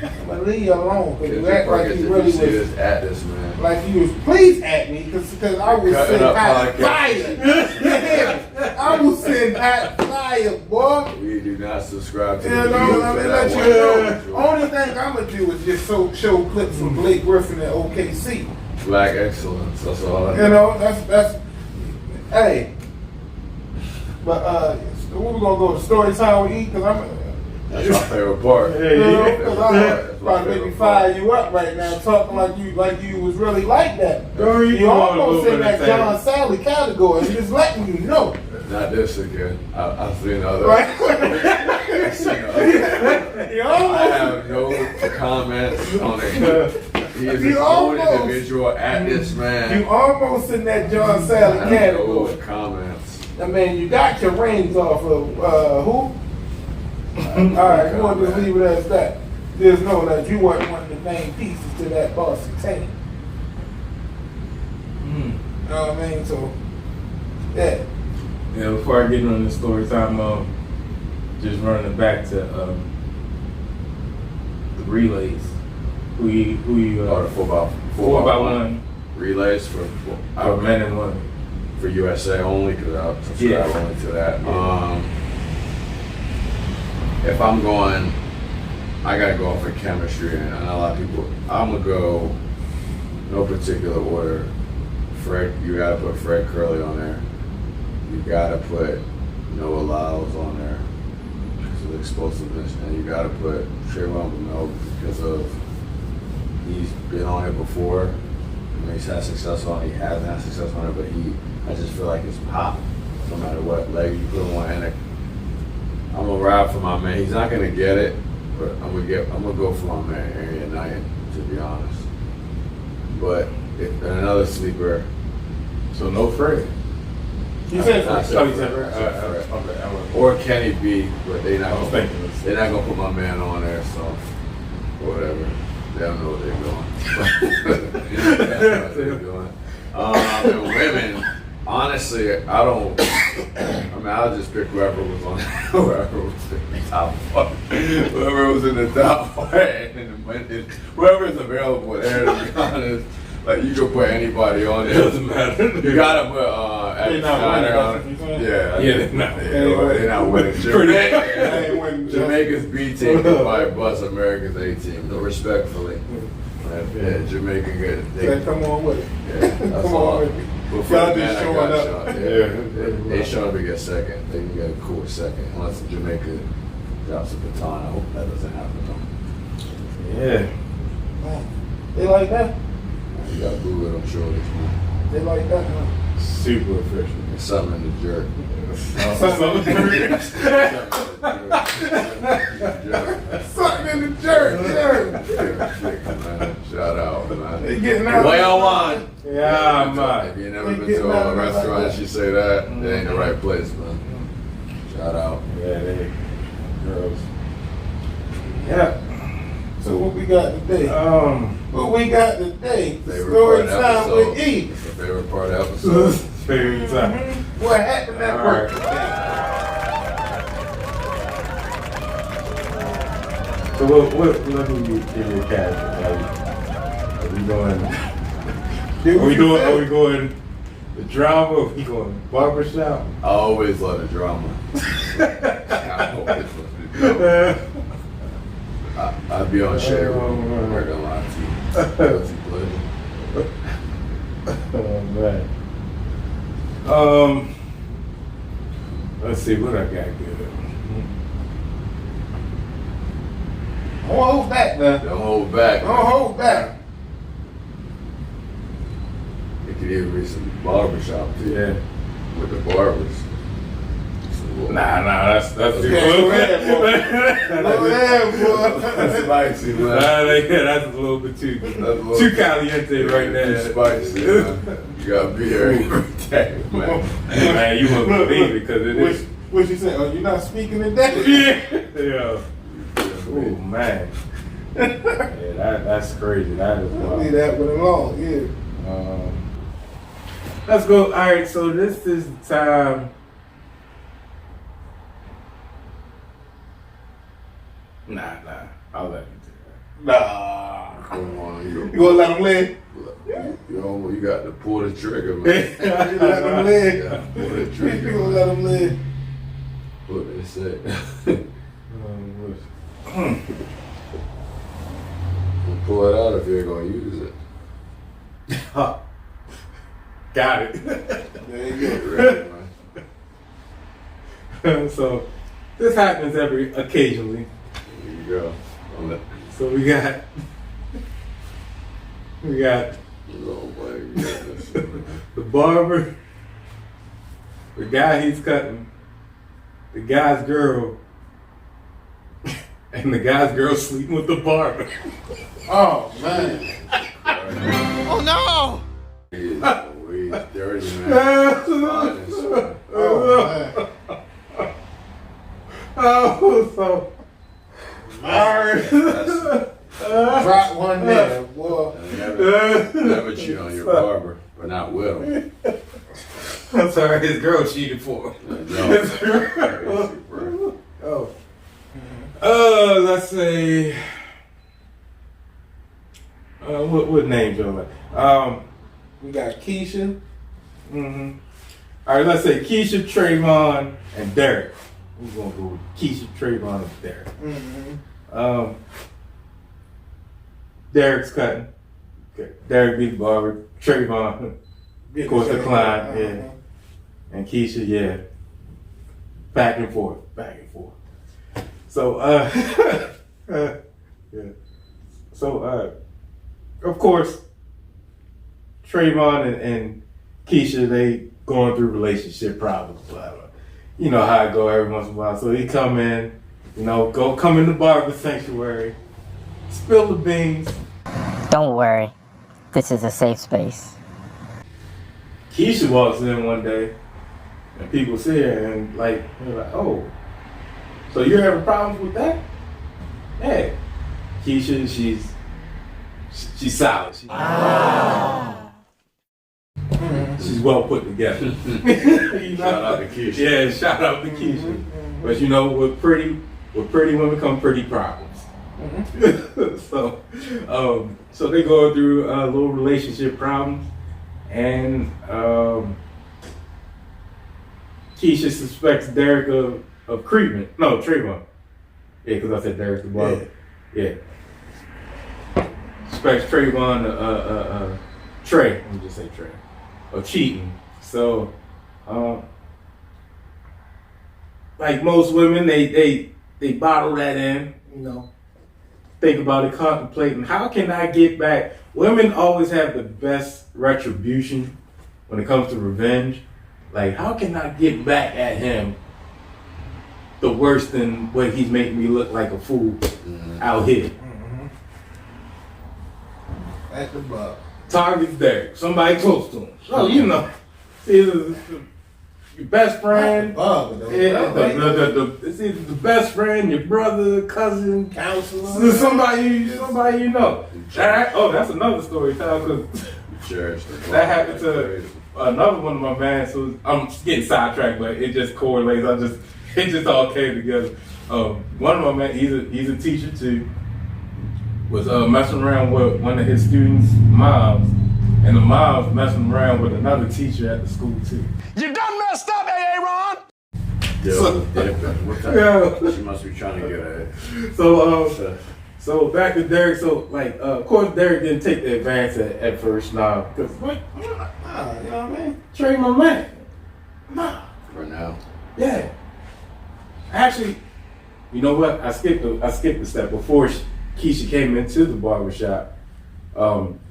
I'm gonna leave you alone because you act like you really If you see was. this at this man. Like you was pleased at me because I was Cutting saying up I was podcast. fired. I will send hot fire, boy. We do not subscribe to You the know, views let of me that let you know. one. Only thing I'm gonna do is just show clips from Blake Griffin at OKC. Black excellence. That's all I You know, that's hey. But what we gonna go to story time we eat? Cause That's my favorite part. you know, cause I'm That's my about to make me favorite fire part. you up right now, talking like you was really like that. Girl, You on a almost little in bit of that John Sally category. I'm just letting you know. Not this again. I've seen other. Right? I've seen other. You I almost. have no comments on it. He is his You own almost- individual at this man. You almost in that John Sally I have category. no comments. I mean, you got your rings off of who? Alright, you want to just leave it as that. Just know that you weren't one of the main pieces to that Boston team. You know what I mean? So, yeah. Yeah, before I get on the story time, just running back to the relays. Who you Or the 4x1 relays for men and women. for USA only, because I'll subscribe only to that. Yeah. If I'm going, I gotta go off of chemistry, and I know a lot of people. I'm gonna go no particular order. Fred, you gotta put Fred Curley on there. You gotta put Noah Lyles on there because of the explosiveness, and you gotta put Trayvon Bernal because of he's been on it before. I mean, he's had success on it. He hasn't had success on it, but I just feel like it's pop no matter what leg you put him on. And I'm gonna ride for my man. He's not gonna get it, but I'm gonna go for my man Area Knight, to be honest. But and another sleeper. So no Fred. You said I first. said Oh, you said Fred. Fred. I said Fred. Okay, I was. Or Kenny B, but they're not I was gonna thinking this. they're not gonna put my man on there, so whatever. They don't know what they're doing. They don't know what they're doing. And women, honestly, I'll just pick whoever was on whoever was in the top four. Whoever was in the top four and whoever's available there, to be honest. Like you can put anybody on there. It doesn't matter. You gotta put They're not Schneider on winning, it. that's what Yeah, Yeah, they're not. They're not winning. They ain't winning. Jamaica's B team can probably bust America's A team. No, respectfully. Yeah, Jamaica good. Say, come on with it. Yeah, that's Come all. on with it. But for Y'all the just man, I showing got up. Sean. Yeah. They showing up to get second. They can get a cool second. Unless Jamaica drops a baton. I hope that doesn't happen though. Yeah. They like that? You got blue with them shoulders, man. They like that, huh? Super official. There's something in the jerk. Something in the jerk. Shout out, man. They getting out. Well on. Yeah, man. If you never been to a restaurant and she say that, it ain't the right place, man. Shout out. Yeah, they girls. Yeah. So what we got today? What we got today? Favorite Story part of time episode. with E. It's the favorite part of the episode. Favorite time. What happened at All work right. today? So what do you give your cat? Are we going? Are we going the drama? Or are we going barbershop? I always love the drama. I always love the drama. I'd be on shade room. I'm not gonna lie to you. Guilty pleasure. Oh man. Let's see what I got good. Don't hold back, man. Don't hold back. Don't hold back. It could even be some barbershop too. Yeah. With the barbers. Nah, that's too Okay, close. go ahead, boy. Go ahead, boy. That's spicy, man. That's a little bit too too caliente right Too there. spicy, man. You gotta be here every day, man. Man, you won't believe it because it is. What you say? Oh, you're not speaking today? Yeah. Oh man. Yeah, that's crazy. That is Leave wild. that with him alone, yeah. Let's go. All right, so this is the time. Nah. I'll let you do that. Nah. Come on, You gonna let him live? you You got to pull the trigger, man. You let them live. Yeah, pull the You trigger. gonna let them live. What they say. You pull it out if you're gonna use it. Got it. There you go. Really, man. So this happens occasionally. There you go. So we got Oh my goodness. the barber, the guy he's cutting, the guy's girl, and the guy's girl sleeping with the barber. Oh man. Oh no! He's dirty, man. Oh man. Oh, so alright. Drop one there, boy. Never cheat on your barber, but not with him. I'm sorry, his girl cheated for him. Oh. Let's say, what names y'all like? We got Keisha. Mm-hmm. All right, let's say Keisha, Trayvon, and Derek. We're gonna go with Keisha, Trayvon, and Derek. Mm-hmm. Derek's cutting. Okay. Derek be the barber. Trayvon, of course, the client. Yeah. And Keisha, yeah. Back and forth. So, yeah. So, of course, Trayvon and Keisha, they going through relationship problems, blah, blah. You know how it go every once in a while. So he come in, come in the barber sanctuary, spill the beans. Don't worry. This is a safe space. Keisha walks in one day, and people see her, and they're like, oh, so you're having problems with that? Yeah. Keisha, she's solid. She's well put together. Shout out to Keisha. Yeah, shout out to Keisha. But with pretty women come pretty problems. So they go through little relationship problems, and Keisha suspects Derek of creeping. No, Trayvon. Yeah, because I said Derek the barber. Yeah. Suspects Trayvon, Trey. Let me just say Trey. Of cheating. So, like most women, they bottle that in, think about it, contemplating, how can I get back? Women always have the best retribution when it comes to revenge. Like, how can I get back at him the worse than what he's making me look like a fool out here? At the bar. Target's Derek, somebody close to him. So, either your best friend, it's either the best friend, your brother, cousin, counselor, somebody you know. That's another story time, because that happened to another one of my mans. So I'm getting sidetracked, but it just correlates. It just all came together. One of my man, he's a teacher too, was messing around with one of his students' moms, and the mom's messing around with another teacher at the school too. You done messed up, Aaron! She must be trying to get at it. So back to Derek. So of course Derek didn't take the advance at first now, because you know what I mean? Trey my man. Nah. For now. Yeah. Actually, you know what? I skipped a step before Keisha came into the barbershop.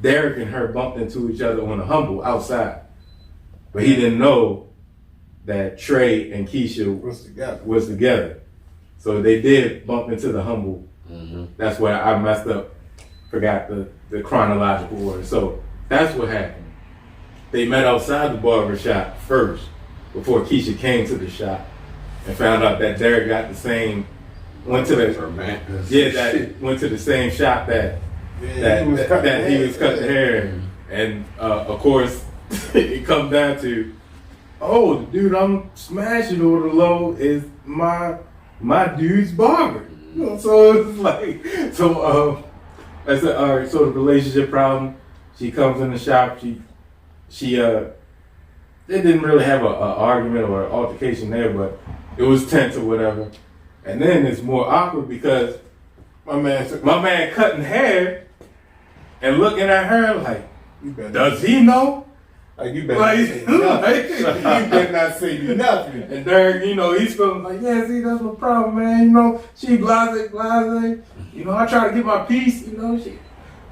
Derek and her bumped into each other on a humble outside, but he didn't know that Trey and Keisha was together. So they did bump into the humble. That's where I messed up, forgot the chronological order. So that's what happened. They met outside the barbershop first before Keisha came to the shop, and found out that Derek got went to the same shop that he was cutting hair, and of course it comes down to, the dude I'm smashing on the low is my dude's barber. So it's like, I said, all right, so the relationship problem She comes in the shop. They didn't really have a argument or an altercation there, but it was tense or whatever. And then it's more awkward because my man cutting hair and looking at her like, does he know? Like, you better not say nothing. You better not say nothing. And Derek, he's feeling like, yeah, see, that's my problem, man. She blase. I try to get my piece, she,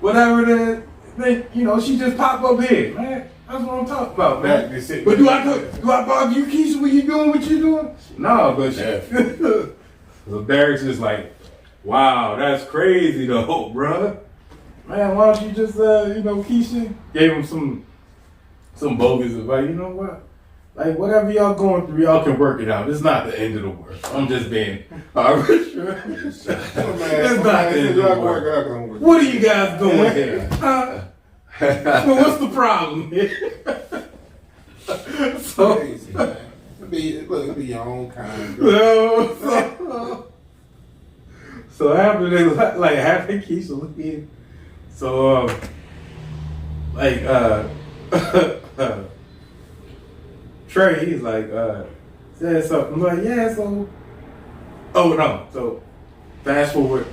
whatever it is. Then, she just pop up here, man. That's what I'm talking about, man. But do I bother you, Keisha, what you doing, No, but so Derek's just like, wow, that's crazy though, bruh. Man, why don't you just, Keisha gave him some bogus advice. You know what? Like, whatever y'all going through, y'all can work it out. It's not the end of the world. I'm just being arbitrary. It's not the end of the world. What are you guys doing here? Well, what's the problem here? So, crazy, man. It'll be your own kind. So after they after Keisha look in, so Trey, he's like said something. I'm like, yeah, so so fast forward,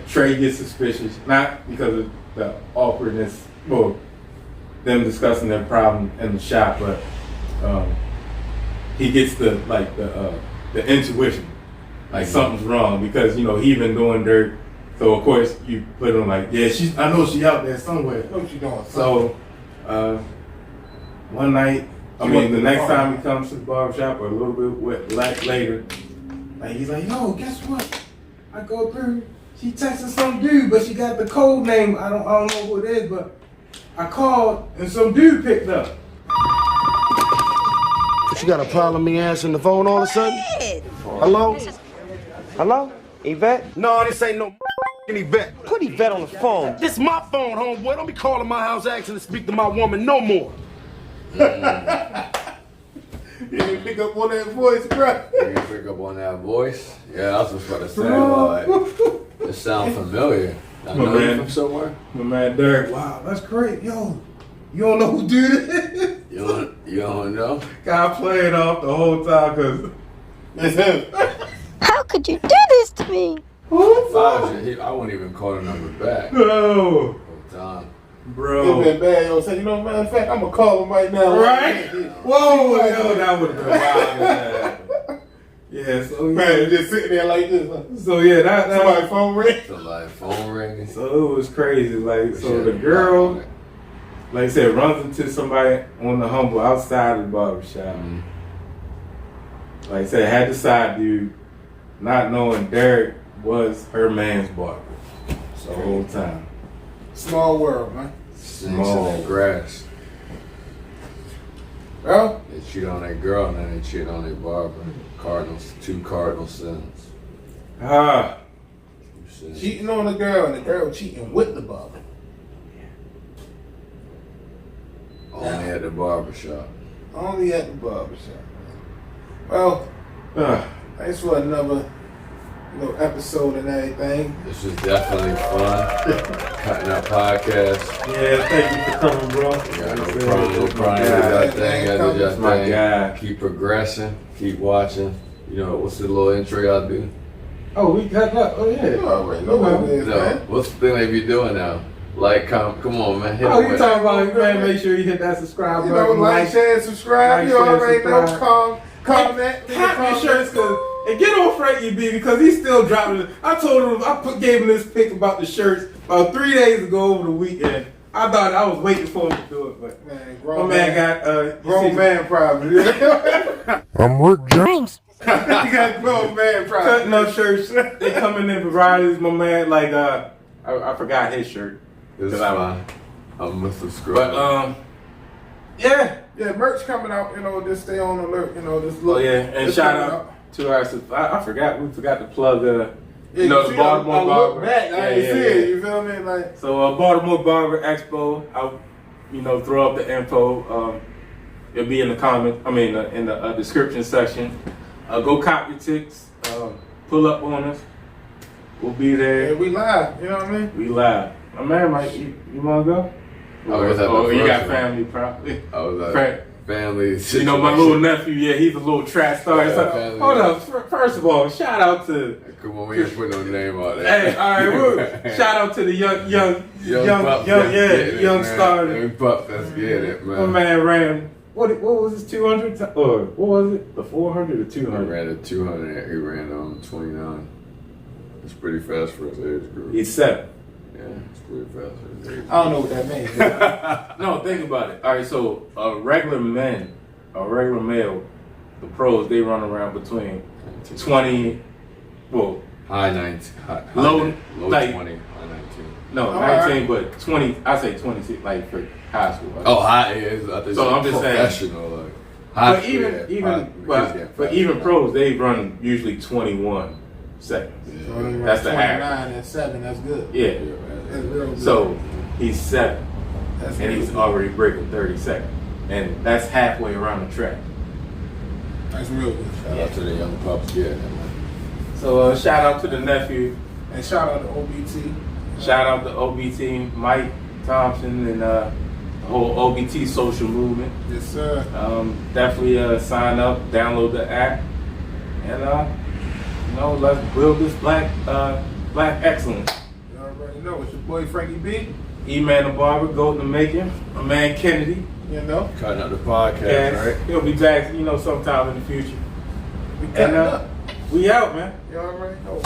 Trey gets suspicious, not because of the awkwardness or them discussing their problem in the shop, but he gets the intuition, like something's wrong because he been doing dirt. So of course you put him like, yeah, I know she out there somewhere. What you doing? So one night, the next time he comes to the barbershop or a little bit later, he's like, yo, guess what? I go through. She texted some dude, but she got the code name. I don't know who it is, but I called and some dude picked up. But you got a problem me answering the phone all of a sudden? Hello? Hello? Yvette? No, this ain't no Yvette. Put Yvette on the phone. This my phone, homeboy. Don't be calling my house asking to speak to my woman no more. You didn't pick up on that voice, bro. You didn't pick up on that voice? Yeah, I was just about to say, it sounds familiar. I know you from somewhere. My man Derek, wow, that's great. Yo, you don't know who did it? You don't know? God played off the whole time because it's him. How could you do this to me? I wouldn't even call the number back. No. Whole time. Bro. It's been bad, yo. Say, matter of fact, I'm going to call him right now. Right? Whoa, yo, that would have been wild. Yeah, so man, just sitting there like this. Huh? So yeah, that somebody's phone ring. Somebody's phone ringing. So it was crazy. So the girl, like I said, runs into somebody on the humble outside of the barbershop. Mm-hmm. Like I said, had the side dude, not knowing Derek was her man's barber. So the whole time. Small world, man. Small in that grass. Well, they cheat on that girl and then they cheat on their barber. Two cardinal sins. Cheating on the girl and the girl cheating with the barber. Only at the barbershop. Only at the barbershop. Well, thanks for another episode and everything. This was definitely fun. CUTT N UP Podcast. Yeah, thank you for coming, bro. Yeah, no problem. My guy. Keep progressing. Keep watching. What's the little intro y'all do? Oh, we cut up. Oh, yeah. You already know what it is, man. What's the thing they be doing now? Like, come on, man. Hit you talking about, man, make sure you hit that subscribe button. Like, share, subscribe. You already know. Comment. Cop your shirts, and get on Frankie B because he's still dropping it. I told him, gave him this pic about the shirts about 3 days ago over the weekend. I thought I was waiting for him to do it, but man, grown man problem. I'm Rick James. You got grown man problem. Cutting up shirts. They coming in varieties, my man. Like I forgot his shirt. It's fine. I'm gonna subscribe. But yeah, merch coming out. Just stay on alert. Just look. Oh yeah, and shout out to our. I forgot. We forgot to plug. The Baltimore Barber. Back, I ain't see it. You feel me? Like so, BaltimoreBarberExpo. I'll throw up the info. It'll be in the comment. In the description section. Go cop your tickets. Pull up on us. We'll be there. Yeah, we live. You know what I mean? We live. My man, Mike, you wanna go? Oh, you got family probably. I was like, family. You know, my little nephew, yeah, he's a little track star. Yeah, So, hold up, first of all, shout out to. Come on, we ain't put no name on that. Hey, all right, shout out to the young star. Young pup, let's get it, man. My man ran. What was his 200? Or what was it? The 400 or He 200? ran a 200. He ran 29. It's pretty fast for his age group. He's 7. Yeah, it's pretty fast for his age group. I don't know what that means. No, think about it. All right, so regular male, the pros, they run around between 20, well, high 19, low like 20, high 19. No, 19, but 20. I say 26, like for high school. Oh, high is. I think So I'm just saying. professional, like high But school, even pros, they run usually 21 seconds. So That's the 29 average. and 7. That's good. Yeah. That's real good. So he's 7, That's and real he's good. already breaking 30 seconds, and that's halfway around the track. That's real good. Shout out to the young pups, yeah, man. So shout out to the nephew. And shout out to OBT. Shout out to OBT, Mike Thompson, and the whole OBT social movement. Yes, sir. Definitely sign up, download the app, and let's build this black excellence. You already know it's your boy Frankie B. Eman The Barber, Goat in the Making. My man Kennedy. You know, Cutting up the podcast, Yes, right? he'll be back, sometime in the future. we cutting And up. we out, man. You already know.